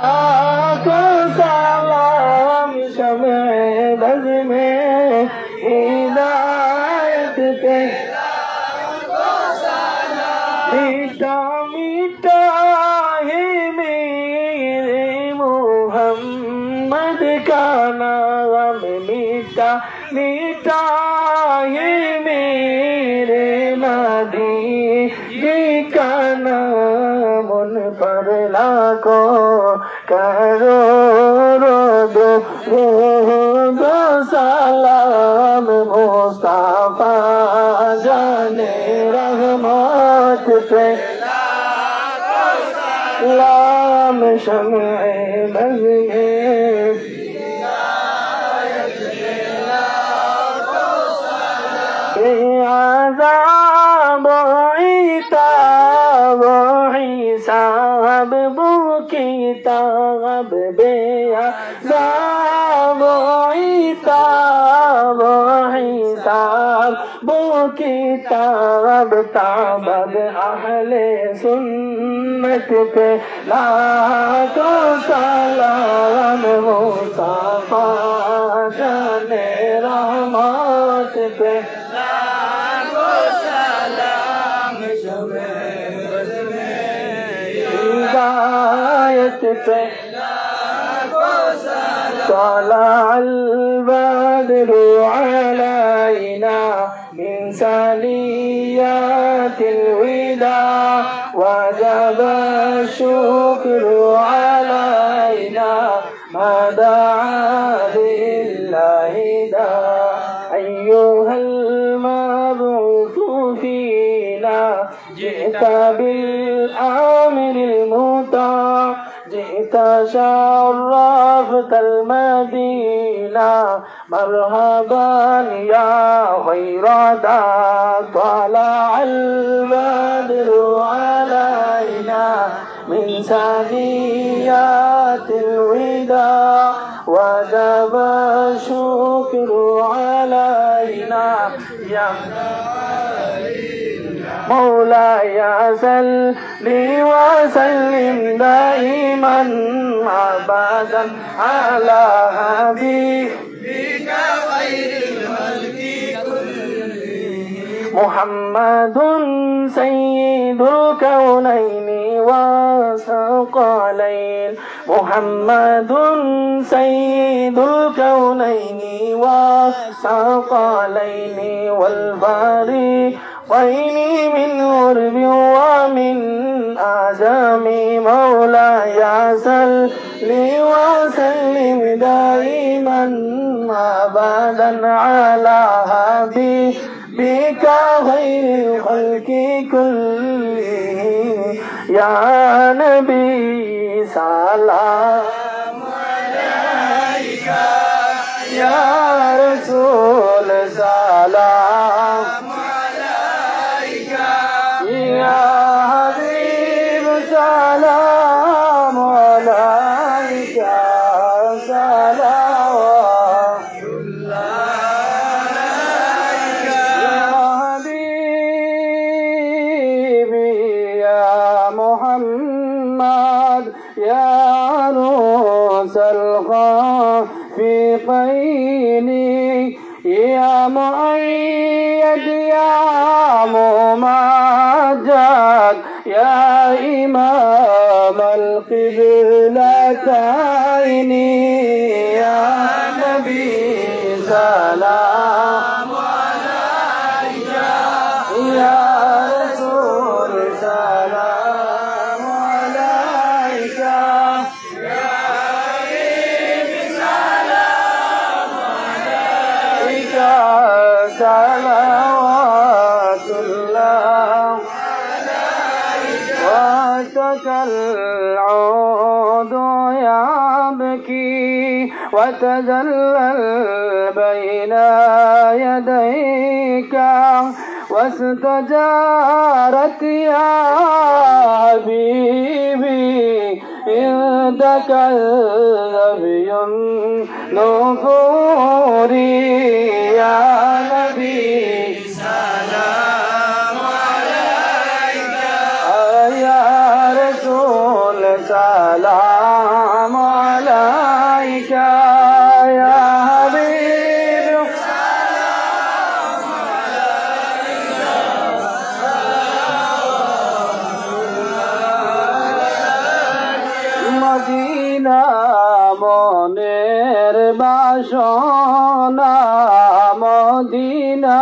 को सलाम शम्ए बज़ में हिदायत पे मीठा मीठा है मेरे मोहम्मद का नाम मीठा मीठा है मेरे नबी जी का नाम उन पर लाखों करोड़ों दो सलाम मुस्तफा जाने रहमत पे लाम शम्ए बज़ में आज़ाब इताब हिसाब किताब बेअज़ाब इताब हिसाब किताब ताबद अहले सुन्नत पे लाखों सलाम मुस्तफा जाने रहमत पे लाखों सलाम शम्ए बज़ में हिदायत पे लाखों सलाम तलअल बद्रु अलैना मिन सनियातिल विदा वजब शुक्रु अलैना मा दआ लिल्लाहि दा अय्युहल मबऊसु फीना जि'ता बिल आमिरिल मुता जि'ता शर्रफ़तल मदीना मरहबन या ग़ैरा दा तलअल बद्रु अलैना मिन सनियातिल विदा वजब शुक्रु अलैना या मौलाय सल्लि व सल्लिम दाइमन अबदन अला हबीबिका ख़ैरिल खल्क़ि कुल्लिहिम मुहम्मदुन सय्यिदुल कौनैनि व सक़लैन मुहम्मदुन सय्यिदुल कौनैनि व सक़लैनि वल बारिक़ैनि मिन उर्बि व मिन आजमी मौलाय सल्लि व सल्लिम दाइमन अबदन अला हबीबिका ख़ैरिल खल्क़ि कुल्लिहिम या नबी सलाम अलैका या रसूल सलाम अलैका या हबीब सलाम अलैका सलावतुल्लाह या हबीबी या मुहम्मद या रूसल ख़ाफ़िक़ैनि या मुअय्यद या मुमज्जद या इमामल क़िबलतैनि या नबी सलाम अलैका या रसूल सलाम अलैका या हबीब सलाम अलैका सलावतुल्लाह वतकल औद यबकी वतज़ल्लल बैना यदैका वस्तजारत या हबीबी इंदकल नबियुन नूरी या नबी सलाम अलैका या रसूल सलाम মদিনা মনের বাসনা মদিনা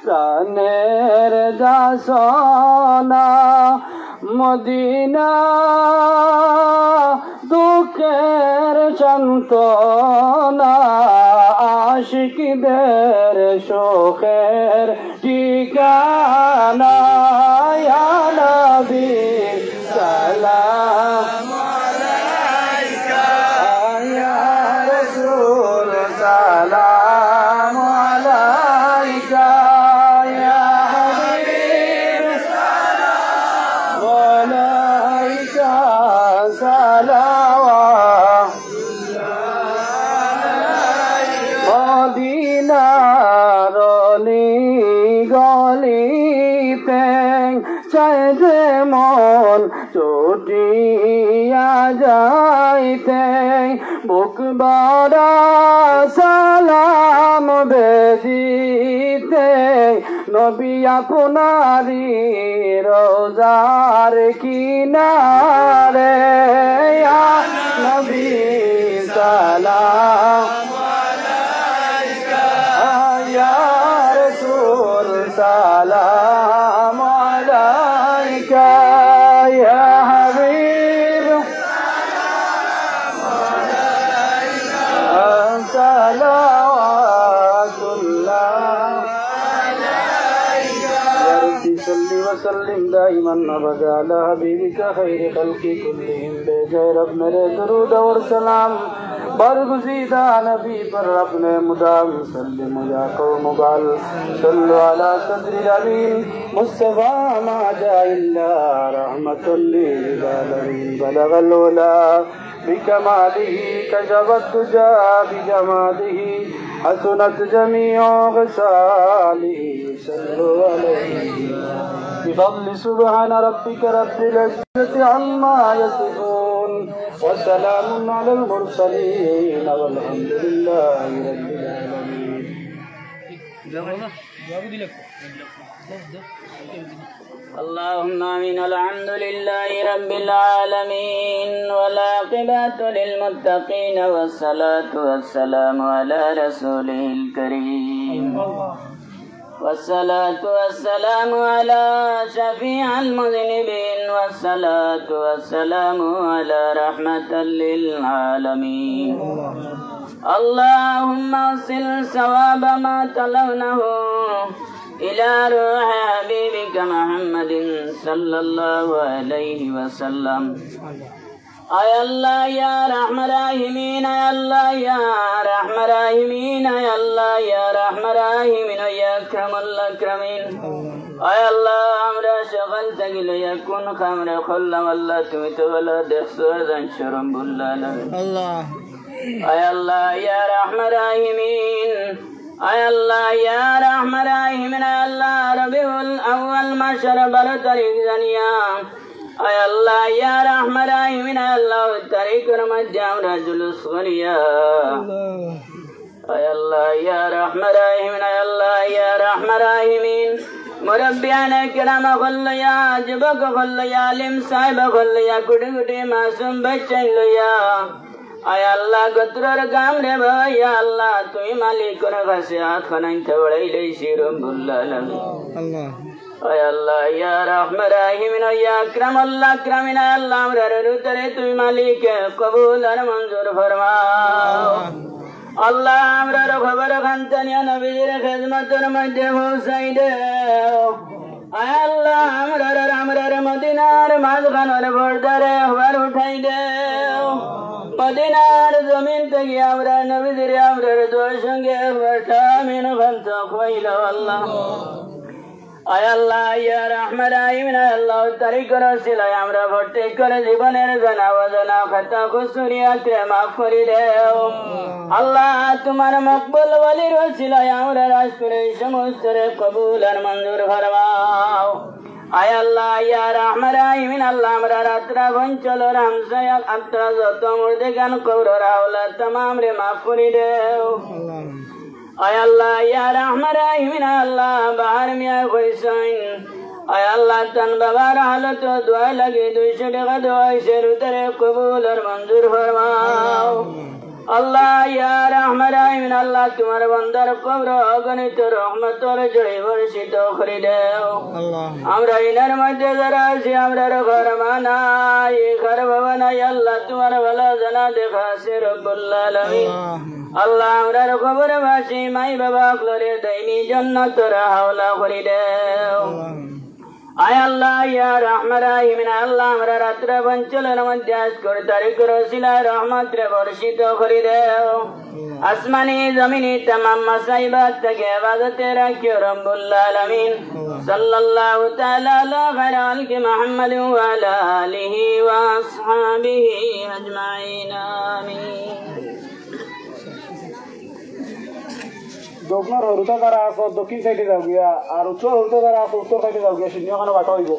প্রাণের দাসনা মদিনা দুঃখের সান্ত্বনা আশিকদের শোকের ঠিকানা ইয়া নবী সালাম আলাইকা ইয়া রাসূল সালাম আলাইকা ইয়া হাবিব সালাম আলাইকা সালাওয়াত মদিনার গলিতে চাইতে মন ছুটিয়া যাইতে বুক ভরা সালাম বেদিতে নবী আপনারি রোজার কিনারে ইয়া নবী সালাম سلام عليك يا حبيب سلام عليك صلوات الله عليك يا ربي صل وسلم دائما ابدا على حبيبك خير خلق كلهم بجای رب میرے درود اور سلام برگزیدہ نبی پر اپنے مدام سلم یا قوم بال صلوا على صدر الامین مصطفى ما جاء الا رحمة للعالمین بلغ العلا بکماله کشف الدجى بجماله حسنت جميع خصاله صلوا عليه بفضل سبحان ربك رب العزة عما يصفون وسلام على المرسلين والحمد لله رب العالمين. اللهم آمين. الحمد لله رب العالمين والعاقبة للمتقين والصلاة والسلام على رسوله الكريم والصلاة والسلام على شفيع المذنبين والصلاة والسلام على رحمة للعالمين. اللهم اصل ثواب ما تلونه إلى روح حبيبك محمد صلى الله عليه وسلم. اے اللہ یا رحم راحمین اے اللہ یا رحم راحمین اے اللہ یا رحم راحمین یا اکرم الاکرمین اے اللہ আমরা সকল থাকিলে يكون خمر خل والله তুমি তো বলো দেখছো জান শরম বুল্লাহ আল্লাহ اے اللہ یا رحم راحمین اے اللہ یا رحم راحمین اے اللہ ربیع الاول مشر بر طریق دنیا اے اللہ یا رحم راحمین اے اللہ طریق رمجام رجل صغریا اے اللہ یا رحم راحمین اے اللہ یا رحم راحمین مربیان کرام خل یا جبک خل یا علم صاحب خل یا گڑی گڑی معصوم بچن لیا اے اللہ گترر گام رے بھائی اللہ توی مالک رغسیات خنن تھوڑی لی شیرم بلّہ اللہ اے اللہ یا رحم راحمین یا اکرم اللہ اکرمین اے اللہ امرر رترے توی مالک قبول منظور فرماؤ اللہ امرر خبر خانتن یا نبیزر خدمت مجھے ہو سائدے اے اللہ امرر مدینار مازغنور بردر اخبار اٹھائی دے مدینار زمین تکی امرر نبیزر امرر دوشنگے اخبار تامین خلط خویل واللہ اے اللہ یا رحم راحمین اے اللہ طریق رسول اے امرا بھٹے کر জীবনের জানা ওয়াজানা খাতা খুসুরিয়াত মাফ করে দাও আল্লাহ তোমার মকবুল ওয়ালি রসুল এ আমরা রাজ করে সমস্ত কবুল আর মঞ্জুর ফরমাও আয় আল্লাহ ইয়া রহম রাহিমিন আল্লাহ আমরা রাত্রা বঞ্চল রামসায়াল আত্রা যত মুর্দে গান কবর রাওলা तमाम রে মাফ করে দাও আয় আল্লাহ ইয়া রহম রাহিমিন আল্লাহ বাহার মিয়া কইছেন আয় আল্লাহ তান বাবার হালত দোয়া লাগে 200 টাকা দোয়া এর উত্তরে কবুল আর মঞ্জুর ফরমাও আল্লাহ ইয়া রাহমান রাহিম আল্লাহ তোমার বান্দার কবর অগণিত রহমতের জড়ে বর্ষিত করে দাও আমরা ইনার মধ্যে যারা আছি আমরা ঘর বানাই ঘর বানাই আল্লাহ তোমার ভালো জানা দেখা সে রব্বুল আলামিন আল্লাহ আমরা কবর বাসি মাই বাবা করে দৈনি জান্নাতের হাওলা করে দাও আয় আল্লাহ ইয়া রাহমান রাহিম আল্লাহ আমরা রাত্রে বঞ্চলের মধ্যে আজ করে তারিখ রসিলা রহমত রে বর্ষিত করে দাও আসমানি জমিনি तमाम মাসাইবাত থেকে ইবাদতে রাখিও রব্বুল আলামিন সাল্লাল্লাহু তাআলা আলা খায়রিল কি মুহাম্মদ ওয়া আলা আলিহি ওয়া আসহাবিহি আজমাইন আমিন দক্ষিণ হরুতা দ্বারা দক্ষিণ সাইডে যাও গিয়া আর উত্তর হরুতা দ্বারা উত্তর সাইডে যাও গিয়া শূন্য বাটা হইব